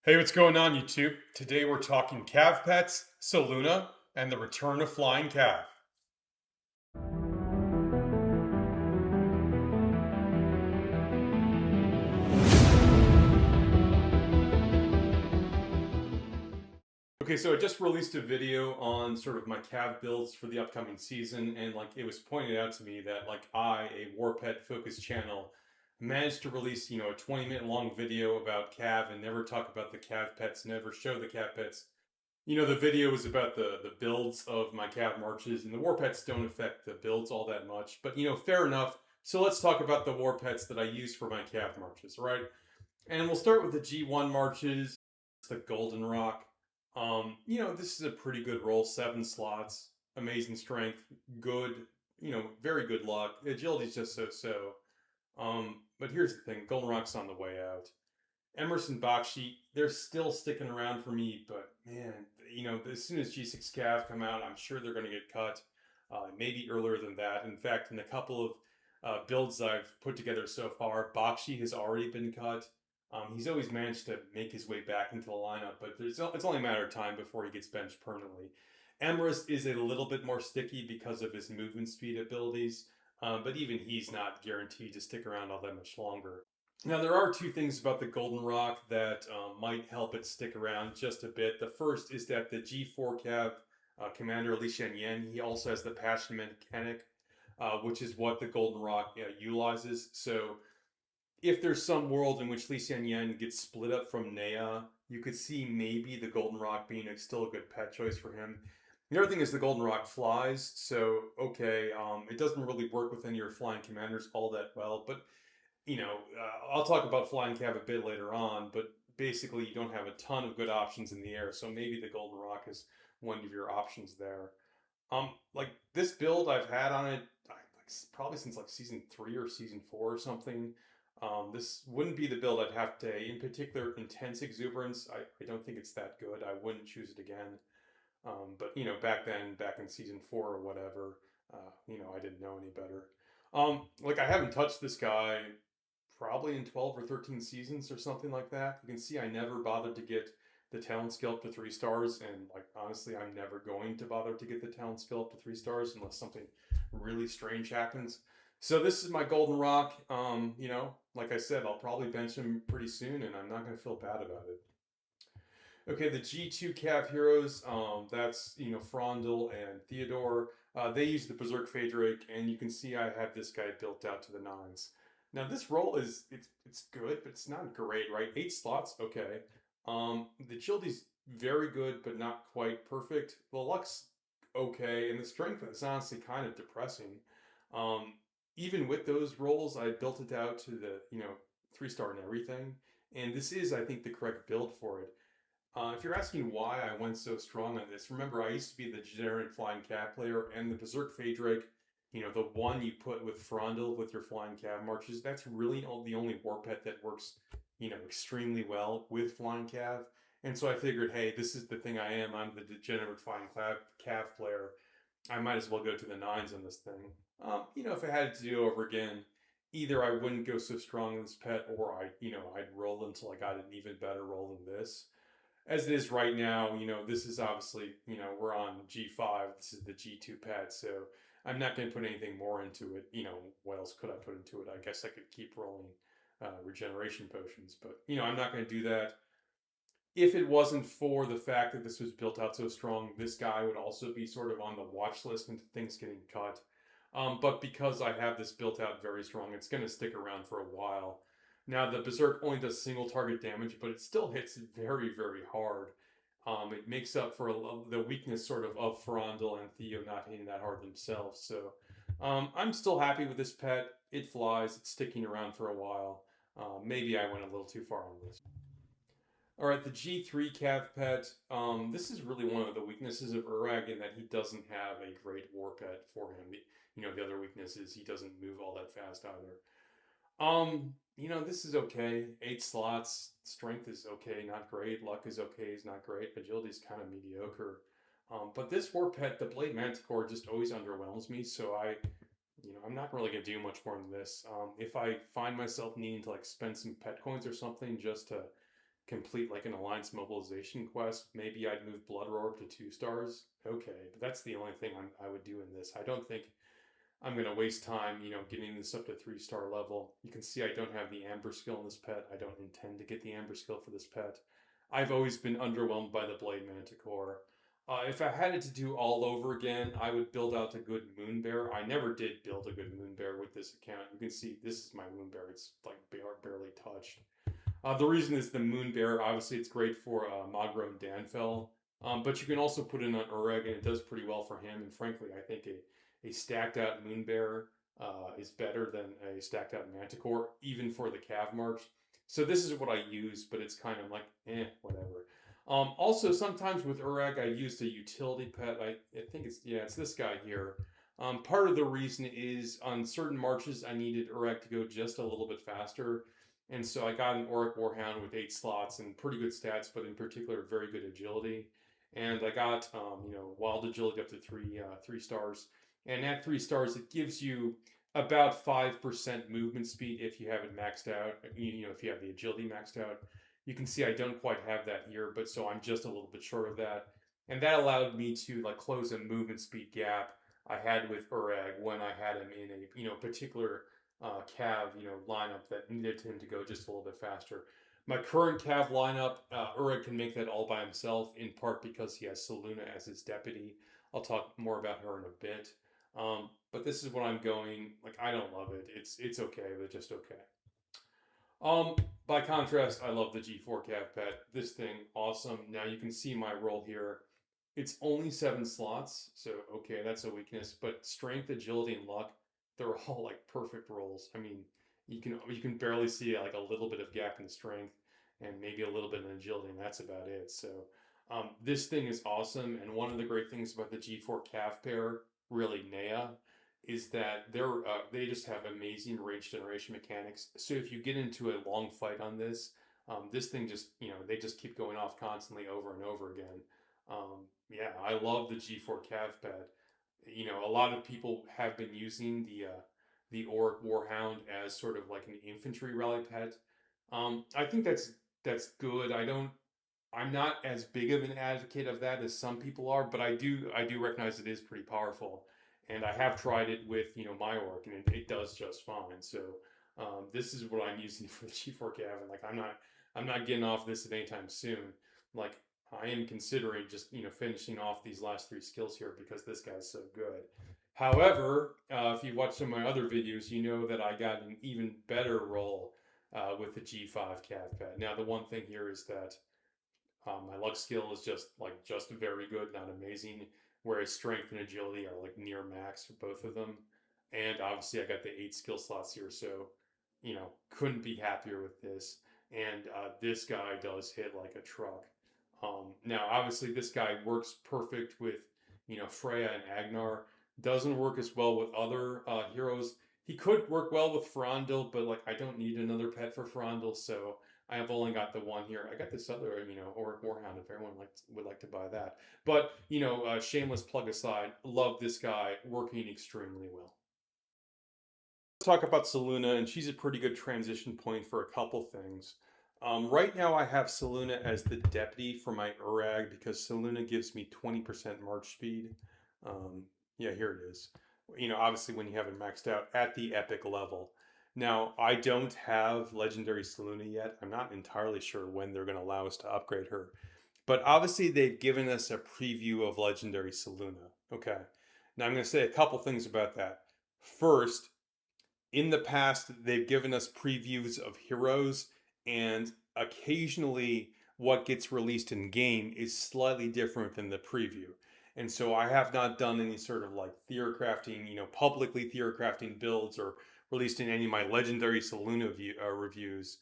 Hey, what's going on, YouTube? Today we're talking Cav Pets, Saluna, and the return of Flying Cav. Okay, so I just released a video on sort of my Cav builds for the upcoming season, and it was pointed out to me that a war pet focused channel, managed to release a 20-minute long video about Cav and never talk about the Cav Pets, never show the Cav Pets. The video was about the builds of my Cav marches, and the war pets don't affect the builds all that much. But fair enough. So let's talk about the war pets that I use for my Cav marches, right? And we'll start with the G1 marches, the Golden Rock. This is a pretty good roll, 7 slots, amazing strength, good, very good luck. Agility's just so. But here's the thing, Golden Rock's on the way out. Emerson Bakshi, they're still sticking around for me, but man, as soon as G6 Cav come out, I'm sure they're going to get cut. Maybe earlier than that. In fact, in a couple of builds I've put together so far, Bakshi has already been cut. He's always managed to make his way back into the lineup, but it's only a matter of time before he gets benched permanently. Emrys is a little bit more sticky because of his movement speed abilities, but even he's not guaranteed to stick around all that much longer. Now, there are two things about the Golden Rock that might help it stick around just a bit. The first is that the G4 Cav commander, Li Shanyan, he also has the Passion mechanic, which is what the Golden Rock utilizes. So if there's some world in which Li Xianyan gets split up from Nea, you could see maybe the Golden Rock being still a good pet choice for him. The other thing is the Golden Rock flies, so okay, it doesn't really work with any of your flying commanders all that well, but I'll talk about flying cav a bit later on, but basically you don't have a ton of good options in the air, so maybe the Golden Rock is one of your options there. Like this build I've had on it probably since like season 3 or season 4 or something. This wouldn't be the build I'd have to, in particular, intense exuberance. I don't think it's that good. I wouldn't choose it again. But back then, back in season 4 or whatever, I didn't know any better. I haven't touched this guy probably in 12 or 13 seasons or something like that. You can see I never bothered to get the talent skill up to 3 stars, and honestly, I'm never going to bother to get the talent skill up to 3 stars unless something really strange happens. So this is my Golden Rock. Like I said, I'll probably bench him pretty soon, and I'm not going to feel bad about it. Okay, the G2 Cav heroes, that's, Frondel and Theodore. They use the Berserk Faedrake, and you can see I have this guy built out to the nines. Now this roll it's good, but it's not great, right? 8 slots, okay. The agility's very good, but not quite perfect. The luck's okay, and the strength is honestly kind of depressing. Um, Even with those rolls, I built it out to the 3 star and everything, and this is, I think, the correct build for it. If you're asking why I went so strong on this, remember I used to be the generic flying cav player, and the Berserk Faedrake, the one you put with Frondel with your flying cav marches, that's really the only war pet that works, extremely well with flying cav. And so I figured, hey, this is the thing I am. I'm the degenerate flying cav player. I might as well go to the nines on this thing. If I had to do it over again, either I wouldn't go so strong in this pet, or I'd roll until I got an even better roll than this. As it is right now, this is obviously, we're on G5. This is the G2 pad, so I'm not going to put anything more into it. What else could I put into it? I guess I could keep rolling regeneration potions, but, I'm not going to do that. If it wasn't for the fact that this was built out so strong, this guy would also be sort of on the watch list into things getting cut. But because I have this built out very strong, it's going to stick around for a while. Now, the Berserk only does single target damage, but it still hits very, very hard. It makes up for the weakness sort of Ferondel and Theo not hitting that hard themselves. So I'm still happy with this pet. It flies. It's sticking around for a while. Maybe I went a little too far on this. All right, the G3 Cav Pet. This is really one of the weaknesses of Urag in that he doesn't have a great war pet for him. The other weakness is he doesn't move all that fast either. This is okay. 8 slots. Strength is okay, not great. Luck is okay, is not great. Agility is kind of mediocre. But this war pet, the Blade Manticore, just always underwhelms me. So I'm not really gonna do much more than this. If I find myself needing to spend some pet coins or something just to complete like an alliance mobilization quest, maybe I'd move Blood Roar up to 2 stars. Okay, but that's the only thing I would do in this. I don't think I'm going to waste time, getting this up to 3-star level. You can see I don't have the Amber skill in this pet. I don't intend to get the Amber skill for this pet. I've always been underwhelmed by the Blade Manticore. If I had it to do all over again, I would build out a good Moon Bear. I never did build a good Moon Bear with this account. You can see this is my Moon Bear. It's like barely touched. The reason is the Moon Bear. Obviously, it's great for Magro and Danfell. But you can also put in an Ureg, and it does pretty well for him. And frankly, I think a stacked out Moon Bear is better than a stacked out Manticore, even for the Cav march. So this is what I use, but it's kind of like, whatever. Also, sometimes with Ureg, I used a utility pet. I think it's this guy here. Part of the reason is on certain marches, I needed Ureg to go just a little bit faster. And so I got an Auric Warhound with 8 slots and pretty good stats, but in particular, very good agility. And I got, wild agility up to 3 stars. And at 3 stars, it gives you about 5% movement speed if you have it maxed out. If you have the agility maxed out. You can see I don't quite have that here, but so I'm just a little bit short of that. And that allowed me to like close a movement speed gap I had with Urag when I had him in a particular Cav lineup that needed him to go just a little bit faster. My current Cav lineup, Urag can make that all by himself, in part because he has Saluna as his deputy. I'll talk more about her in a bit. But this is what I'm going. Like, I don't love it. It's okay, but just okay. By contrast, I love the G4 Cav Pet. This thing, awesome. Now you can see my roll here. It's only 7 slots, so okay, that's a weakness. But strength, agility, and luck, they're all like perfect rolls. I mean, you can barely see like a little bit of gap in strength and maybe a little bit in agility, and that's about it. So this thing is awesome. And one of the great things about the G4 Cav pair, really Nea, is that they just have amazing range generation mechanics. So if you get into a long fight on this, this thing just they just keep going off constantly over and over again. Yeah, I love the G4 Cav Pet. A lot of people have been using the Auric Warhound as sort of like an infantry rally pet. I think that's good. I'm not as big of an advocate of that as some people are, but I do recognize it is pretty powerful, and I have tried it with my Auric, and it does just fine. So this is what I'm using for the G4 Cav, and like I'm not getting off this at any time soon. Like I am considering just finishing off these last 3 skills here because this guy's so good. However, if you watch some of my other videos, you know that I got an even better roll with the G5 Cav Pet. Now the one thing here is that my luck skill is just very good, not amazing. Whereas strength and agility are like near max for both of them. And obviously I got the 8 skill slots here, so couldn't be happier with this. And this guy does hit like a truck. Now obviously this guy works perfect with Freya and Agnar. Doesn't work as well with other heroes. He could work well with Ferandil, but like I don't need another pet for Ferandil, so I have only got the one here. I got this other, Auric Warhound if everyone would like to buy that. But, shameless plug aside, love this guy, working extremely well. Let's talk about Saluna, and she's a pretty good transition point for a couple things. Right now I have Saluna as the deputy for my Urag because Saluna gives me 20% march speed. Yeah, here it is. Obviously when you have it maxed out at the epic level. Now, I don't have Legendary Saluna yet. I'm not entirely sure when they're going to allow us to upgrade her. But obviously, they've given us a preview of Legendary Saluna. Okay. Now, I'm going to say a couple things about that. First, in the past, they've given us previews of heroes, and occasionally what gets released in game is slightly different than the preview. And so I have not done any sort of like theorcrafting, publicly theorcrafting builds or released in any of my Legendary Saluna reviews.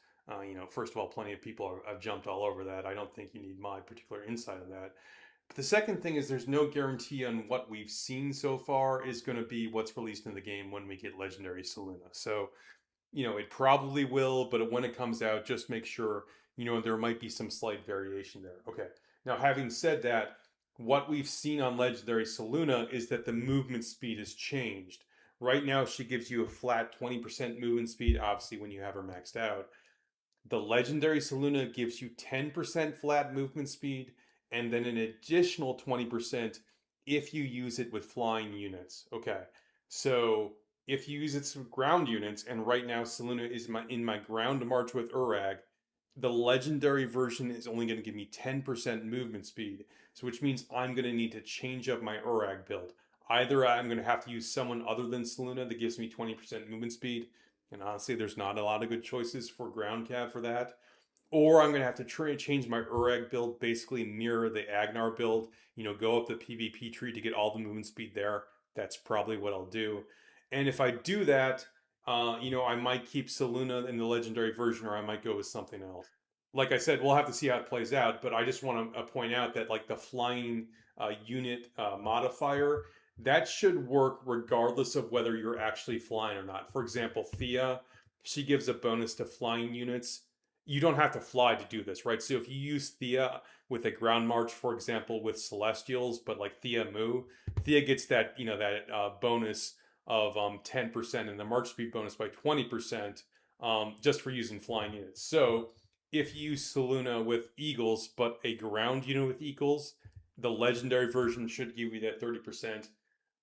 First of all, plenty of people have jumped all over that. I don't think you need my particular insight on that. But the second thing is there's no guarantee on what we've seen so far is going to be what's released in the game when we get Legendary Saluna. So, it probably will, but when it comes out, just make sure, there might be some slight variation there. Okay. Now, having said that, what we've seen on Legendary Saluna is that the movement speed has changed. Right now, she gives you a flat 20% movement speed, obviously, when you have her maxed out. The legendary Saluna gives you 10% flat movement speed, and then an additional 20% if you use it with flying units. Okay, so if you use it with ground units, and right now Saluna is in my ground march with Urag, the legendary version is only going to give me 10% movement speed, so which means I'm going to need to change up my Urag build. Either I'm going to have to use someone other than Saluna that gives me 20% movement speed, and honestly, there's not a lot of good choices for ground cav for that. Or I'm going to have to change my Urag build, basically mirror the Agnar build, go up the PvP tree to get all the movement speed there. That's probably what I'll do. And if I do that, I might keep Saluna in the legendary version, or I might go with something else. Like I said, we'll have to see how it plays out, but I just want to point out that like the flying unit modifier, that should work regardless of whether you're actually flying or not. For example, Thea, she gives a bonus to flying units. You don't have to fly to do this, right? So if you use Thea with a ground march, for example, with Celestials, but like Thea Mu, Thea gets that bonus of 10% and the march speed bonus by 20% just for using flying units. So if you use Saluna with Eagles, but a ground unit with Eagles, the legendary version should give you that 30%.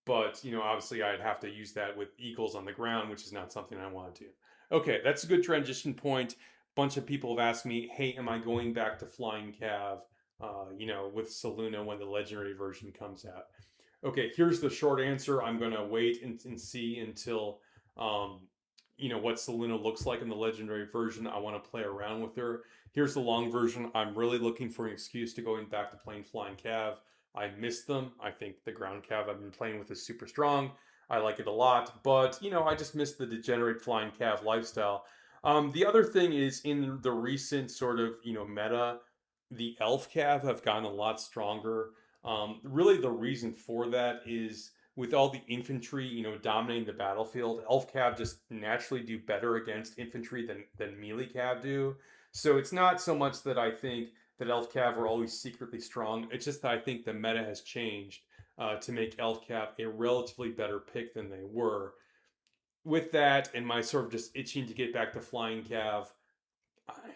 But, obviously I'd have to use that with Eagles on the ground, which is not something I want to do. Okay, that's a good transition point. Bunch of people have asked me, hey, am I going back to Flying Cav, with Saluna when the legendary version comes out? Okay, here's the short answer. I'm going to wait and see until, what Saluna looks like in the legendary version. I want to play around with her. Here's the long version. I'm really looking for an excuse to going back to playing Flying Cav. I miss them. I think the ground cav I've been playing with is super strong. I like it a lot, but I just miss the degenerate flying cav lifestyle. The other thing is in the recent sort of meta, the elf cav have gotten a lot stronger. Really, the reason for that is with all the infantry, dominating the battlefield, elf cav just naturally do better against infantry than melee cav do. So it's not so much that I think that Elf Cav are always secretly strong. It's just that I think the meta has changed to make Elf Cav a relatively better pick than they were. With that, and my sort of just itching to get back to Flying Cav,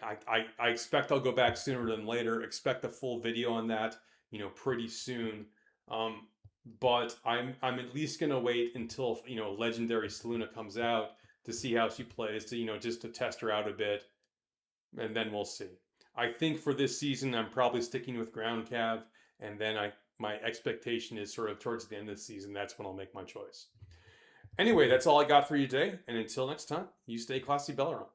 I expect I'll go back sooner than later. Expect a full video on that, pretty soon. Um, but I'm at least gonna wait until Legendary Saluna comes out to see how she plays, to just to test her out a bit, and then we'll see. I think for this season, I'm probably sticking with ground cav, and then my expectation is sort of towards the end of the season. That's when I'll make my choice. Anyway, that's all I got for you today, and until next time, you stay classy, Belleron.